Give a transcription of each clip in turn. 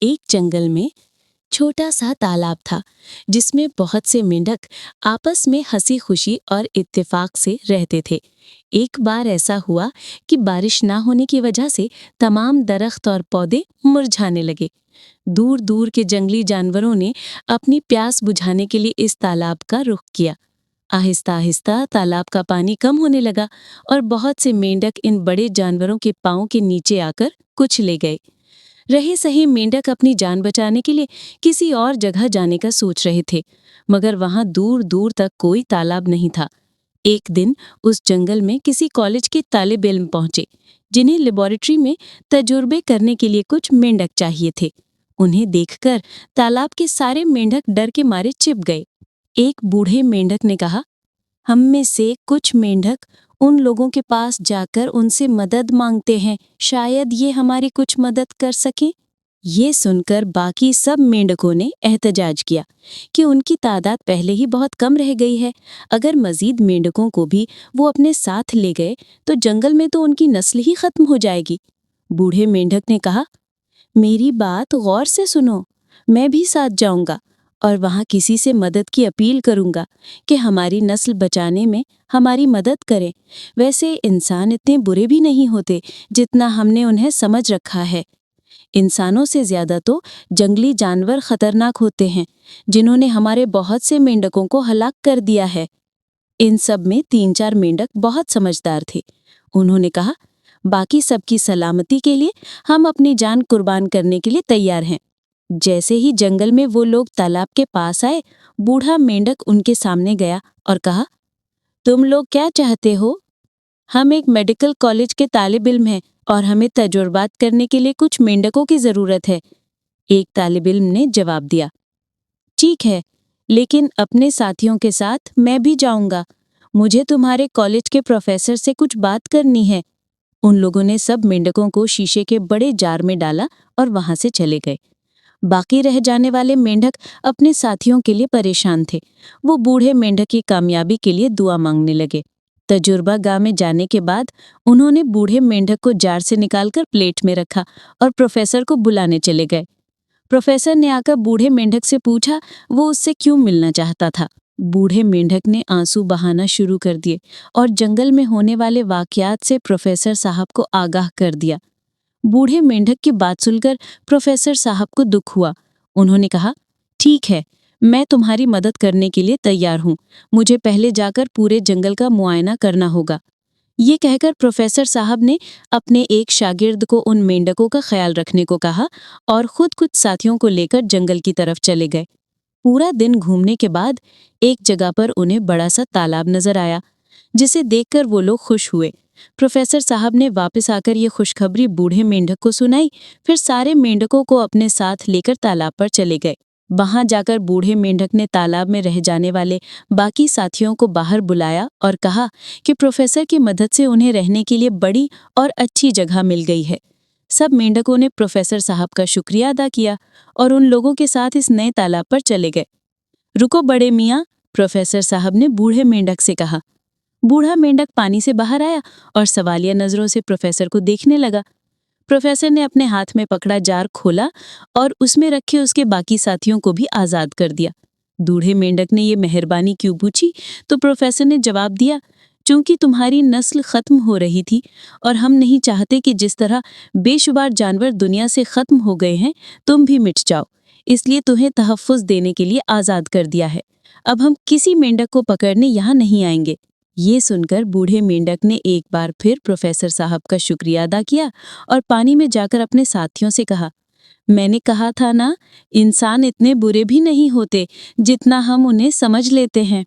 एक जंगल में छोटा सा तालाब था जिसमें बहुत से मेंढक आपस में हंसी खुशी और इत्तेफाक से रहते थे। एक बार ऐसा हुआ कि बारिश ना होने की वजह से तमाम दरख्त और पौधे मुरझाने लगे। दूर दूर के जंगली जानवरों ने अपनी प्यास बुझाने के लिए इस तालाब का रुख किया। आहिस्ता आहिस्ता तालाब का पानी कम होने लगा और बहुत से मेंढक इन बड़े जानवरों के पांव के नीचे आकर कुचले गए। रहे सही मेंढक अपनी जान बचाने के लिए किसी और जगह जाने का सोच रहे थे, मगर वहां दूर दूर तक कोई तालाब नहीं था। एक दिन उस जंगल में किसी कॉलेज के तालिब इल्म पहुंचे, जिन्हें लेबोरेटरी में तजुर्बे करने के लिए कुछ मेंढक चाहिए थे। उन्हें देखकर तालाब के सारे मेंढक डर के मारे छिप गए। एक बूढ़े मेंढक ने कहा, हम में से कुछ मेंढक उन लोगों के पास जाकर उनसे मदद मांगते हैं, शायद ये हमारी कुछ मदद कर सकें। ये सुनकर बाकी सब मेंढकों ने एहतजाज किया कि उनकी तादाद पहले ही बहुत कम रह गई है। अगर मजीद मेंढकों को भी वो अपने साथ ले गए तो जंगल में तो उनकी नस्ल ही खत्म हो जाएगी। बूढ़े मेंढक ने कहा, मेरी बात गौर से सुनो, मैं भी साथ जाऊंगा और वहां किसी से मदद की अपील करूंगा कि हमारी नस्ल बचाने में हमारी मदद करें। वैसे इंसान इतने बुरे भी नहीं होते जितना हमने उन्हें समझ रखा है। इंसानों से ज्यादा तो जंगली जानवर खतरनाक होते हैं, जिन्होंने हमारे बहुत से मेंढकों को हलाक कर दिया है। इन सब में 3-4 मेंढक बहुत समझदार थे। उन्होंने कहा, बाकी सबकी सलामती के लिए हम अपनी जान कुर्बान करने के लिए तैयार हैं। जैसे ही जंगल में वो लोग तालाब के पास आए, बूढ़ा मेंढक उनके सामने गया और कहा, तुम लोग क्या चाहते हो? हम एक मेडिकल कॉलेज के तालिब इल्म हैं और हमें तजुर्बात करने के लिए कुछ मेंढकों की जरूरत है। एक तालिब इल्म ने जवाब दिया, ठीक है, लेकिन अपने साथियों के साथ मैं भी जाऊंगा। मुझे तुम्हारे कॉलेज के प्रोफेसर से कुछ बात करनी है। उन लोगों ने सब मेंढकों को शीशे के बड़े जार में डाला और वहां से चले गए। बाकी रह जाने वाले मेंढक अपने साथियों के लिए परेशान थे। वो बूढ़े मेंढक की कामयाबी के लिए दुआ मांगने लगे। तजुर्बा गाह में जाने के बाद उन्होंने बूढ़े मेंढक को जार से निकालकर प्लेट में रखा और प्रोफेसर को बुलाने चले गए। प्रोफेसर ने आकर बूढ़े मेंढक से पूछा वो उससे क्यों मिलना चाहता था। बूढ़े मेंढक ने आंसू बहाना शुरू कर दिए और जंगल में होने वाले वाकयात से प्रोफेसर साहब को आगाह कर दिया। बूढ़े मेंढक की बात सुनकर प्रोफेसर साहब को दुख हुआ। उन्होंने कहा, ठीक है, मैं तुम्हारी मदद करने के लिए तैयार हूँ। मुझे पहले जाकर पूरे जंगल का मुआयना करना होगा। ये कहकर प्रोफेसर साहब ने अपने एक शागिर्द को उन मेंढकों का ख्याल रखने को कहा और खुद कुछ साथियों को लेकर जंगल की तरफ चले गए। पूरा दिन घूमने के बाद एक जगह पर उन्हें बड़ा सा तालाब नजर आया, जिसे देखकर वो लोग खुश हुए। प्रोफेसर साहब ने वापस आकर ये खुशखबरी बूढ़े मेंढक को सुनाई। फिर सारे मेंढकों को अपने साथ लेकर तालाब पर चले गए। वहां जाकर बूढ़े मेंढक ने तालाब में रह जाने वाले बाकी साथियों को बाहर बुलाया और कहा कि प्रोफेसर की मदद से उन्हें रहने के लिए बड़ी और अच्छी जगह मिल गई है। सब मेंढकों ने प्रोफेसर साहब का शुक्रिया अदा किया और उन लोगों के साथ इस नए तालाब पर चले गए। रुको बड़े मियाँ, प्रोफेसर साहब ने बूढ़े मेंढक से कहा। बूढ़ा मेंढक पानी से बाहर आया और सवालिया नजरों से प्रोफेसर को देखने लगा। प्रोफेसर ने अपने हाथ में पकड़ा जार खोला और उसमें रखे उसके बाकी साथियों को भी आजाद कर दिया। बूढ़े मेंढक ने ये मेहरबानी क्यों पूछी तो प्रोफेसर ने जवाब दिया, चूंकि तुम्हारी नस्ल खत्म हो रही थी और हम नहीं चाहते कि जिस तरह बेशुमार जानवर दुनिया से खत्म हो गए हैं तुम भी मिट जाओ, इसलिए तुम्हें तहफ़्फ़ुज़ देने के लिए आज़ाद कर दिया है। अब हम किसी मेंढक को पकड़ने यहाँ नहीं आएंगे। ये सुनकर बूढ़े मेंढक ने एक बार फिर प्रोफेसर साहब का शुक्रिया अदा किया और पानी में जाकर अपने साथियों से कहा, मैंने कहा था ना, इंसान इतने बुरे भी नहीं होते जितना हम उन्हें समझ लेते हैं।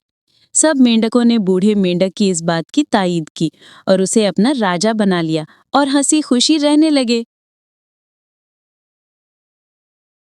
सब मेंढकों ने बूढ़े मेंढक की इस बात की तायीद की और उसे अपना राजा बना लिया और हंसी खुशी रहने लगे।